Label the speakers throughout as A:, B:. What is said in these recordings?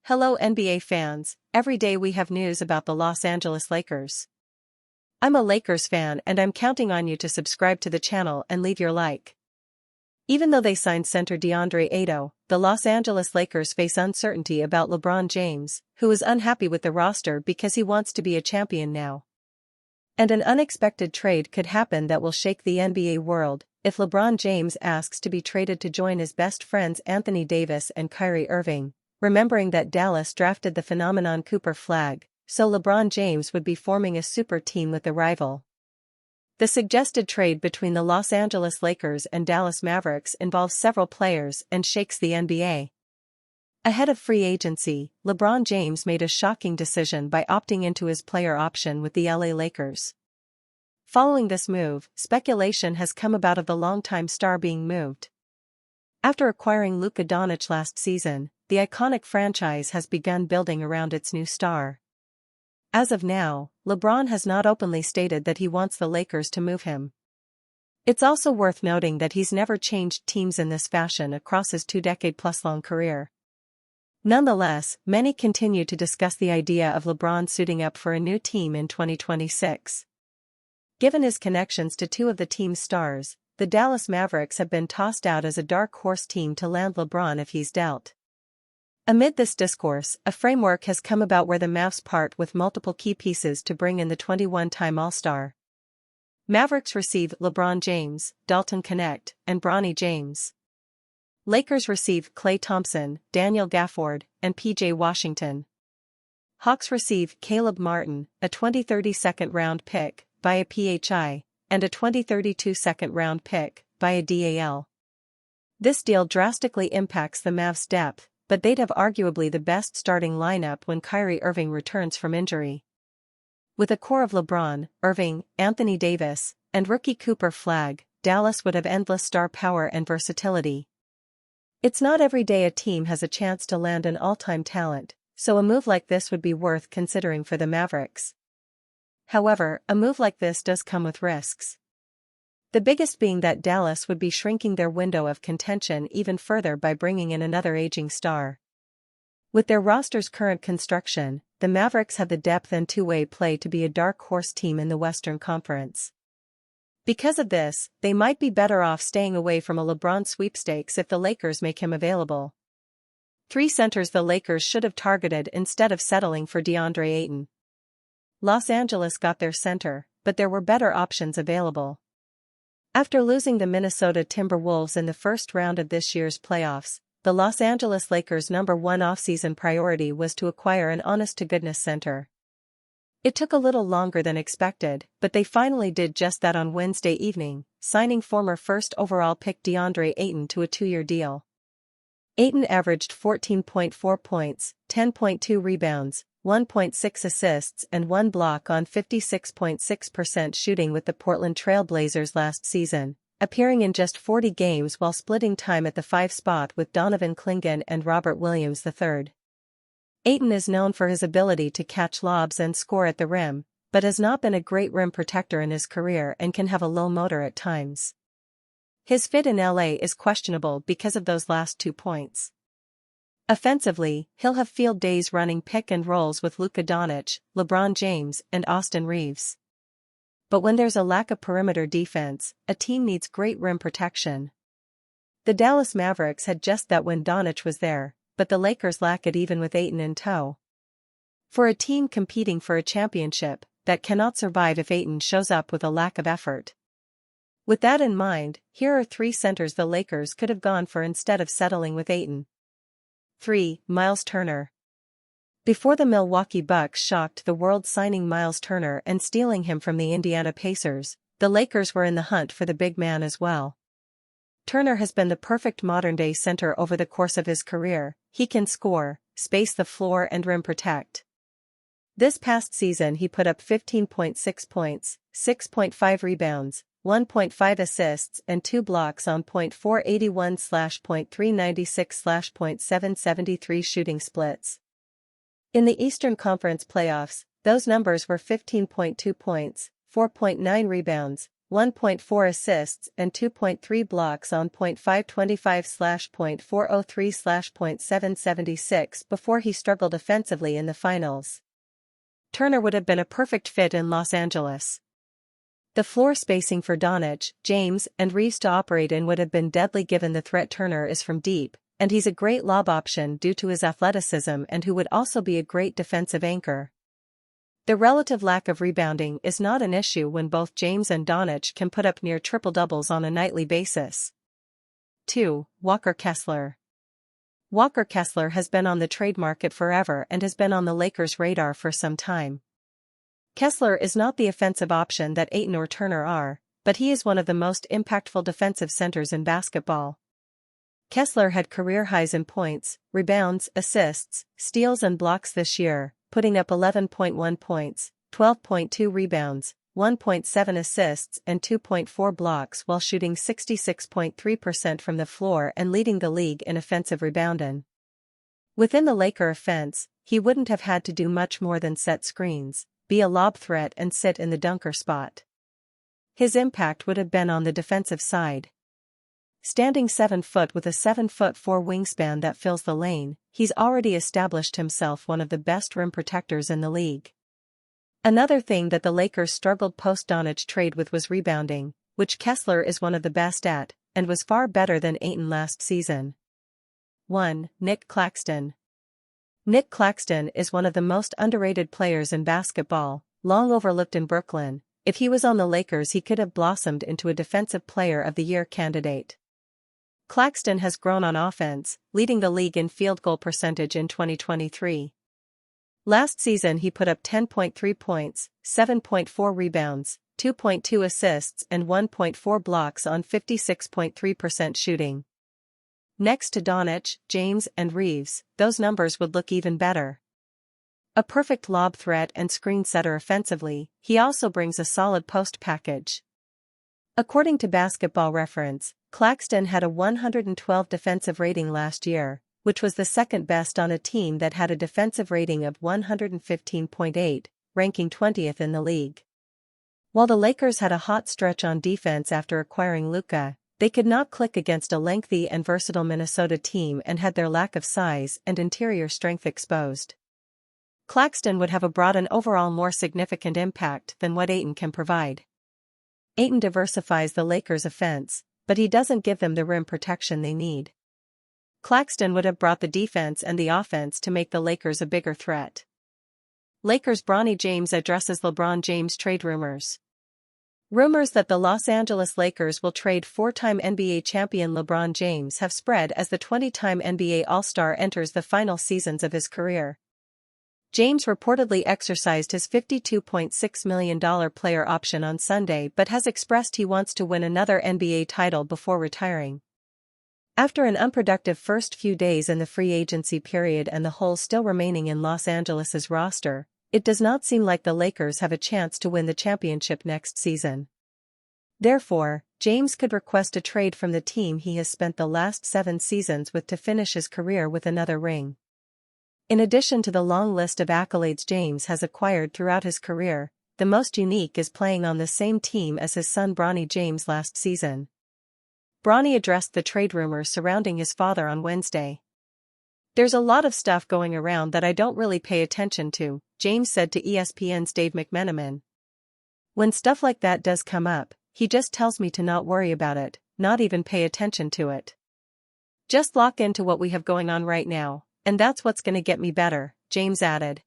A: Hello NBA fans, every day we have news about the Los Angeles Lakers. I'm a Lakers fan and I'm counting on you to subscribe to the channel and leave your like. Even though they signed center DeAndre Ayton, the Los Angeles Lakers face uncertainty about LeBron James, who is unhappy with the roster because he wants to be a champion now. And an unexpected trade could happen that will shake the NBA world if LeBron James asks to be traded to join his best friends Anthony Davis and Kyrie Irving. Remembering that Dallas drafted the phenomenon Cooper Flag, so LeBron James would be forming a super team with the rival. The suggested trade between the Los Angeles Lakers and Dallas Mavericks involves several players and shakes the NBA. Ahead of free agency, LeBron James made a shocking decision by opting into his player option with the LA Lakers. Following this move, speculation has come about of the longtime star being moved. After acquiring Luka Doncic last season, the iconic franchise has begun building around its new star. As of now, LeBron has not openly stated that he wants the Lakers to move him. It's also worth noting that he's never changed teams in this fashion across his 2-decade-plus-long career. Nonetheless, many continue to discuss the idea of LeBron suiting up for a new team in 2026. Given his connections to two of the team's stars, the Dallas Mavericks have been tossed out as a dark horse team to land LeBron if he's dealt. Amid this discourse, a framework has come about where the Mavs part with multiple key pieces to bring in the 21-time All-Star. Mavericks receive LeBron James, Dalton Knecht, and Bronny James. Lakers receive Klay Thompson, Daniel Gafford, and PJ Washington. Hawks receive Caleb Martin, a 2030 second-round pick, via PHI, and a 2032 second-round pick, via DAL. This deal drastically impacts the Mavs' depth, but they'd have arguably the best starting lineup when Kyrie Irving returns from injury. With a core of LeBron, Irving, Anthony Davis, and rookie Cooper Flag, Dallas would have endless star power and versatility. It's not every day a team has a chance to land an all-time talent, so a move like this would be worth considering for the Mavericks. However, a move like this does come with risks. The biggest being that Dallas would be shrinking their window of contention even further by bringing in another aging star. With their roster's current construction, the Mavericks have the depth and two-way play to be a dark horse team in the Western Conference. Because of this, they might be better off staying away from a LeBron sweepstakes if the Lakers make him available. 3 centers the Lakers should have targeted instead of settling for DeAndre Ayton. Los Angeles got their center, but there were better options available. After losing the Minnesota Timberwolves in the first round of this year's playoffs, the Los Angeles Lakers' #1 offseason priority was to acquire an honest-to-goodness center. It took a little longer than expected, but they finally did just that on Wednesday evening, signing former first overall pick DeAndre Ayton to a 2-year deal. Ayton averaged 14.4 points, 10.2 rebounds, 1.6 assists and 1 block on 56.6% shooting with the Portland Trail Blazers last season, appearing in just 40 games while splitting time at the 5 spot with Donovan Clingan and Robert Williams III. Ayton is known for his ability to catch lobs and score at the rim, but has not been a great rim protector in his career and can have a low motor at times. His fit in LA is questionable because of those last 2 points. Offensively, he'll have field days running pick and rolls with Luka Doncic, LeBron James, and Austin Reeves. But when there's a lack of perimeter defense, a team needs great rim protection. The Dallas Mavericks had just that when Doncic was there, but the Lakers lack it even with Ayton in tow. For a team competing for a championship, that cannot survive if Ayton shows up with a lack of effort. With that in mind, here are 3 centers the Lakers could have gone for instead of settling with Ayton. 3. Miles Turner. Before the Milwaukee Bucks shocked the world signing Miles Turner and stealing him from the Indiana Pacers, the Lakers were in the hunt for the big man as well. Turner has been the perfect modern-day center over the course of his career. He can score, space the floor and rim protect. This past season he put up 15.6 points, 6.5 rebounds, 1.5 assists and 2 blocks on .481/.396/.773 shooting splits. In the Eastern Conference playoffs, those numbers were 15.2 points, 4.9 rebounds, 1.4 assists and 2.3 blocks on .525/.403/.776 before he struggled offensively in the finals. Turner would have been a perfect fit in Los Angeles. The floor spacing for Doncic, James, and Reeves to operate in would have been deadly given the threat Turner is from deep, and he's a great lob option due to his athleticism and who would also be a great defensive anchor. The relative lack of rebounding is not an issue when both James and Doncic can put up near triple-doubles on a nightly basis. 2. Walker Kessler. Walker Kessler has been on the trade market forever and has been on the Lakers' radar for some time. Kessler is not the offensive option that Ayton or Turner are, but he is one of the most impactful defensive centers in basketball. Kessler had career highs in points, rebounds, assists, steals and blocks this year, putting up 11.1 points, 12.2 rebounds, 1.7 assists and 2.4 blocks while shooting 66.3% from the floor and leading the league in offensive rebounding. Within the Laker offense, he wouldn't have had to do much more than set screens, be a lob threat and sit in the dunker spot. His impact would have been on the defensive side. Standing 7 foot with a 7'4" wingspan that fills the lane, he's already established himself one of the best rim protectors in the league. Another thing that the Lakers struggled post-Doncic trade with was rebounding, which Kessler is one of the best at, and was far better than Ayton last season. 1. Nick Claxton. Nick Claxton is one of the most underrated players in basketball, long overlooked in Brooklyn. If he was on the Lakers he could have blossomed into a Defensive Player of the Year candidate. Claxton has grown on offense, leading the league in field goal percentage in 2023. Last season he put up 10.3 points, 7.4 rebounds, 2.2 assists and 1.4 blocks on 56.3% shooting. Next to Doncic, James and Reeves, those numbers would look even better. A perfect lob threat and screen setter offensively, he also brings a solid post package. According to Basketball Reference, Claxton had a 112 defensive rating last year, which was the second best on a team that had a defensive rating of 115.8, ranking 20th in the league. While the Lakers had a hot stretch on defense after acquiring Luka, they could not click against a lengthy and versatile Minnesota team and had their lack of size and interior strength exposed. Claxton would have brought an overall more significant impact than what Ayton can provide. Ayton diversifies the Lakers' offense, but he doesn't give them the rim protection they need. Claxton would have brought the defense and the offense to make the Lakers a bigger threat. Lakers' Bronny James addresses LeBron James trade rumors. Rumors that the Los Angeles Lakers will trade 4-time NBA champion LeBron James have spread as the 20-time NBA All-Star enters the final seasons of his career. James reportedly exercised his $52.6 million player option on Sunday but has expressed he wants to win another NBA title before retiring. After an unproductive first few days in the free agency period and the holes still remaining in Los Angeles' roster, it does not seem like the Lakers have a chance to win the championship next season. Therefore, James could request a trade from the team he has spent the last 7 seasons with to finish his career with another ring. In addition to the long list of accolades James has acquired throughout his career, the most unique is playing on the same team as his son Bronny James last season. Bronny addressed the trade rumors surrounding his father on Wednesday. "There's a lot of stuff going around that I don't really pay attention to," James said to ESPN's Dave McMenamin. "When stuff like that does come up, he just tells me to not worry about it, not even pay attention to it. Just lock into what we have going on right now, and that's what's gonna get me better," James added.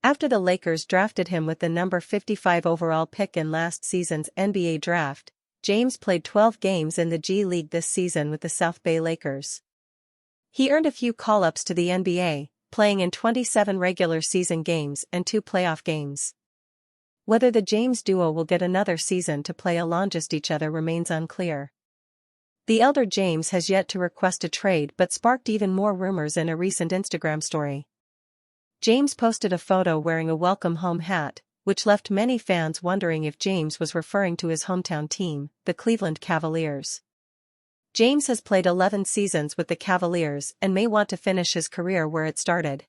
A: After the Lakers drafted him with the number 55 overall pick in last season's NBA draft, James played 12 games in the G League this season with the South Bay Lakers. He earned a few call-ups to the NBA, playing in 27 regular season games and 2 playoff games. Whether the James duo will get another season to play alongside each other remains unclear. The elder James has yet to request a trade but sparked even more rumors in a recent Instagram story. James posted a photo wearing a welcome home hat, which left many fans wondering if James was referring to his hometown team, the Cleveland Cavaliers. James has played 11 seasons with the Cavaliers and may want to finish his career where it started.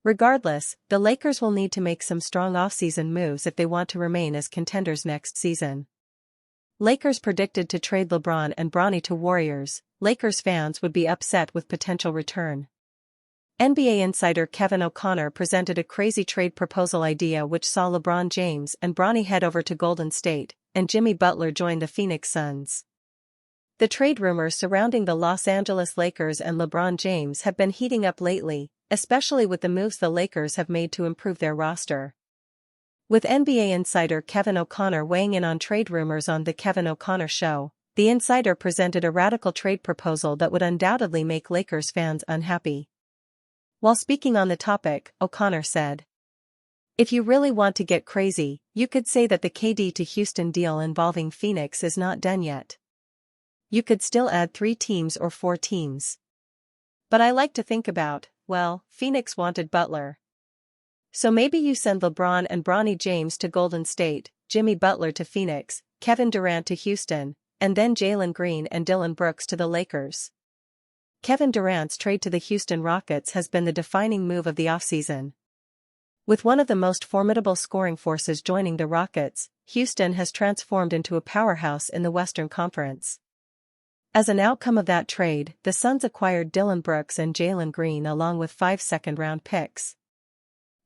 A: Regardless, the Lakers will need to make some strong offseason moves if they want to remain as contenders next season. Lakers predicted to trade LeBron and Bronny to Warriors. Lakers fans would be upset with potential return. NBA insider Kevin O'Connor presented a crazy trade proposal idea which saw LeBron James and Bronny head over to Golden State, and Jimmy Butler join the Phoenix Suns. The trade rumors surrounding the Los Angeles Lakers and LeBron James have been heating up lately, especially with the moves the Lakers have made to improve their roster. With NBA insider Kevin O'Connor weighing in on trade rumors on The Kevin O'Connor Show, the insider presented a radical trade proposal that would undoubtedly make Lakers fans unhappy. While speaking on the topic, O'Connor said, "If you really want to get crazy, you could say that the KD to Houston deal involving Phoenix is not done yet. You could still add 3 teams or 4 teams. But I like to think about, well, Phoenix wanted Butler. So maybe you send LeBron and Bronny James to Golden State, Jimmy Butler to Phoenix, Kevin Durant to Houston, and then Jalen Green and Dillon Brooks to the Lakers." Kevin Durant's trade to the Houston Rockets has been the defining move of the offseason. With one of the most formidable scoring forces joining the Rockets, Houston has transformed into a powerhouse in the Western Conference. As an outcome of that trade, the Suns acquired Dillon Brooks and Jalen Green along with 5 second-round picks.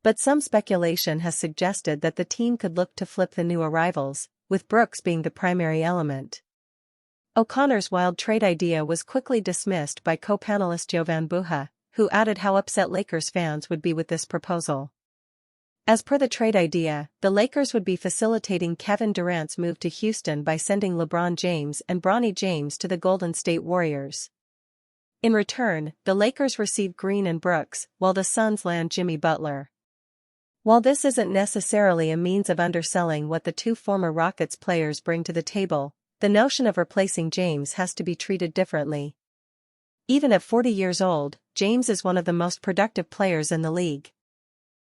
A: But some speculation has suggested that the team could look to flip the new arrivals, with Brooks being the primary element. O'Connor's wild trade idea was quickly dismissed by co-panelist Jovan Buha, who added how upset Lakers fans would be with this proposal. As per the trade idea, the Lakers would be facilitating Kevin Durant's move to Houston by sending LeBron James and Bronny James to the Golden State Warriors. In return, the Lakers receive Green and Brooks, while the Suns land Jimmy Butler. While this isn't necessarily a means of underselling what the 2 former Rockets players bring to the table, the notion of replacing James has to be treated differently. Even at 40 years old, James is one of the most productive players in the league.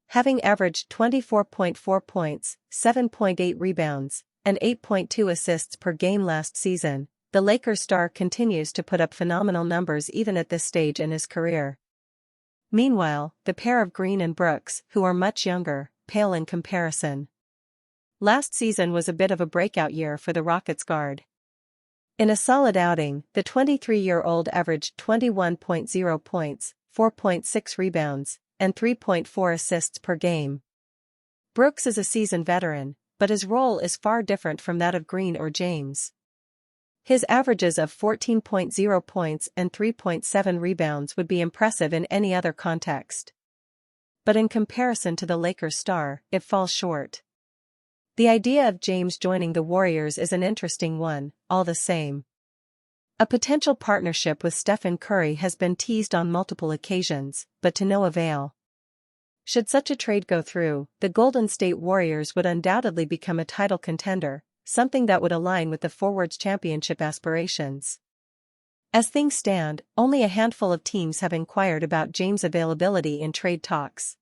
A: Having averaged 24.4 points, 7.8 rebounds, and 8.2 assists per game last season, the Lakers star continues to put up phenomenal numbers even at this stage in his career. Meanwhile, the pair of Green and Brooks, who are much younger, pale in comparison. Last season was a bit of a breakout year for the Rockets guard. In a solid outing, the 23-year-old averaged 21.0 points, 4.6 rebounds, and 3.4 assists per game. Brooks is a seasoned veteran, but his role is far different from that of Green or James. His averages of 14.0 points and 3.7 rebounds would be impressive in any other context. But in comparison to the Lakers star, it falls short. The idea of James joining the Warriors is an interesting one, all the same. A potential partnership with Stephen Curry has been teased on multiple occasions, but to no avail. Should such a trade go through, the Golden State Warriors would undoubtedly become a title contender, something that would align with the forwards' championship aspirations. As things stand, only a handful of teams have inquired about James' availability in trade talks.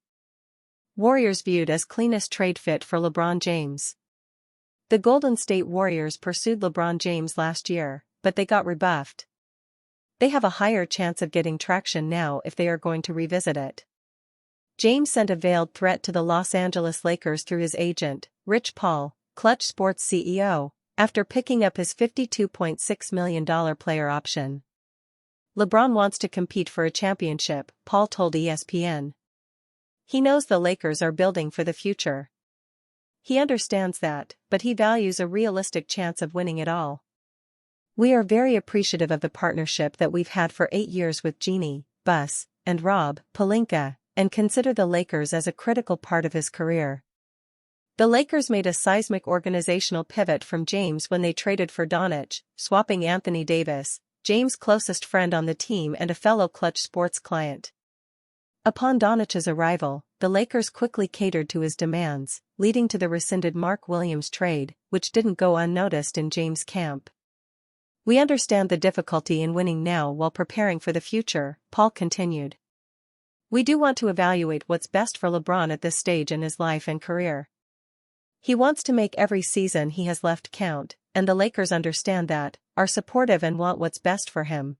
A: Warriors viewed as cleanest trade fit for LeBron James. The Golden State Warriors pursued LeBron James last year, but they got rebuffed. They have a higher chance of getting traction now if they are going to revisit it. James sent a veiled threat to the Los Angeles Lakers through his agent, Rich Paul, Clutch Sports CEO, after picking up his $52.6 million player option. LeBron wants to compete for a championship, Paul told ESPN. He knows the Lakers are building for the future. He understands that, but he values a realistic chance of winning it all. "We are very appreciative of the partnership that we've had for 8 years with Jeanie, Buss, and Rob Pelinka, and consider the Lakers as a critical part of his career." The Lakers made a seismic organizational pivot from James when they traded for Doncic, swapping Anthony Davis, James' closest friend on the team and a fellow Clutch Sports client. Upon Doncic's arrival, the Lakers quickly catered to his demands, leading to the rescinded Mark Williams trade, which didn't go unnoticed in James' camp. "We understand the difficulty in winning now while preparing for the future," Paul continued. "We do want to evaluate what's best for LeBron at this stage in his life and career. He wants to make every season he has left count, and the Lakers understand that, are supportive and want what's best for him."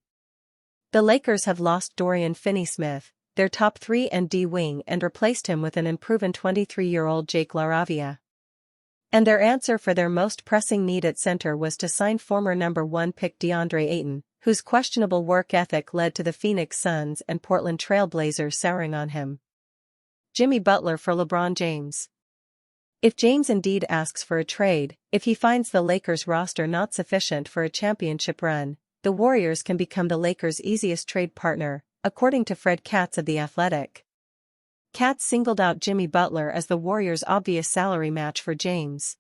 A: The Lakers have lost Dorian Finney-Smith, their top 3 and D wing, and replaced him with an unproven 23-year-old Jake LaRavia. And their answer for their most pressing need at center was to sign former number 1 pick DeAndre Ayton, whose questionable work ethic led to the Phoenix Suns and Portland Trail Blazers souring on him. Jimmy Butler for LeBron James. If James indeed asks for a trade, if he finds the Lakers roster not sufficient for a championship run, the Warriors can become the Lakers' easiest trade partner, according to Fred Katz of The Athletic. Katz singled out Jimmy Butler as the Warriors' obvious salary match for James.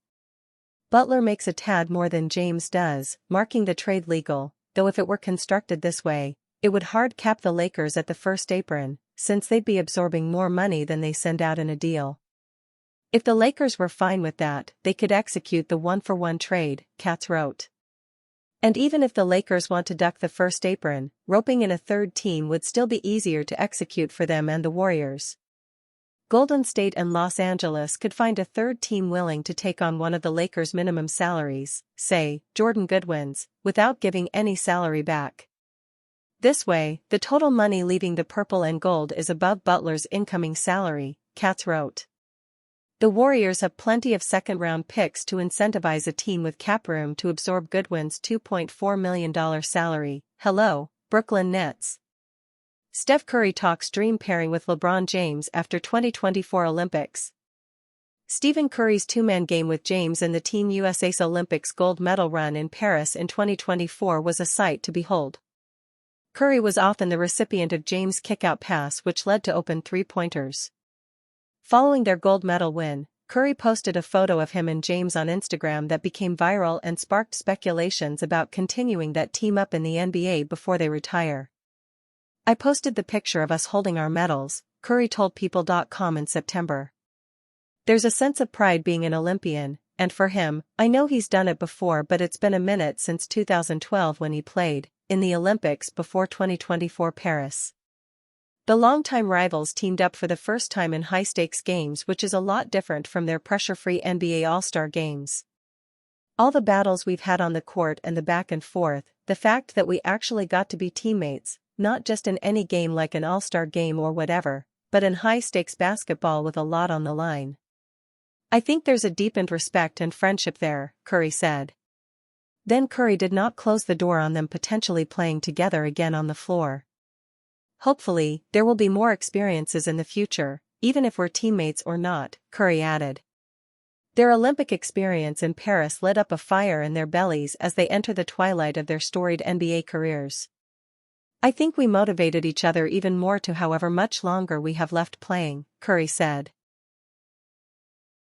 A: Butler makes a tad more than James does, marking the trade legal, though if it were constructed this way, it would hard cap the Lakers at the first apron, since they'd be absorbing more money than they send out in a deal. If the Lakers were fine with that, they could execute the one-for-one trade, Katz wrote. And even if the Lakers want to duck the first apron, roping in a third team would still be easier to execute for them and the Warriors. Golden State and Los Angeles could find a third team willing to take on one of the Lakers' minimum salaries, say, Jordan Goodwin's, without giving any salary back. This way, the total money leaving the purple and gold is above Butler's incoming salary, Katz wrote. The Warriors have plenty of second-round picks to incentivize a team with cap room to absorb Goodwin's $2.4 million salary. Hello, Brooklyn Nets. Steph Curry talks dream pairing with LeBron James after 2024 Olympics. Stephen Curry's two-man game with James in the Team USA's Olympics gold medal run in Paris in 2024 was a sight to behold. Curry was often the recipient of James' kick-out pass which led to open three-pointers. Following their gold medal win, Curry posted a photo of him and James on Instagram that became viral and sparked speculations about continuing that team up in the NBA before they retire. I posted the picture of us holding our medals, Curry told People.com in September. There's a sense of pride being an Olympian, and for him, I know he's done it before but it's been a minute since 2012 when he played in the Olympics before 2024 Paris. The longtime rivals teamed up for the first time in high-stakes games, which is a lot different from their pressure-free NBA All-Star games. All the battles we've had on the court and the back and forth, the fact that we actually got to be teammates, not just in any game like an All-Star game or whatever, but in high-stakes basketball with a lot on the line. I think there's a deepened respect and friendship there, Curry said. Then Curry did not close the door on them potentially playing together again on the floor. Hopefully, there will be more experiences in the future, even if we're teammates or not, Curry added. Their Olympic experience in Paris lit up a fire in their bellies as they enter the twilight of their storied NBA careers. I think we motivated each other even more to however much longer we have left playing, Curry said.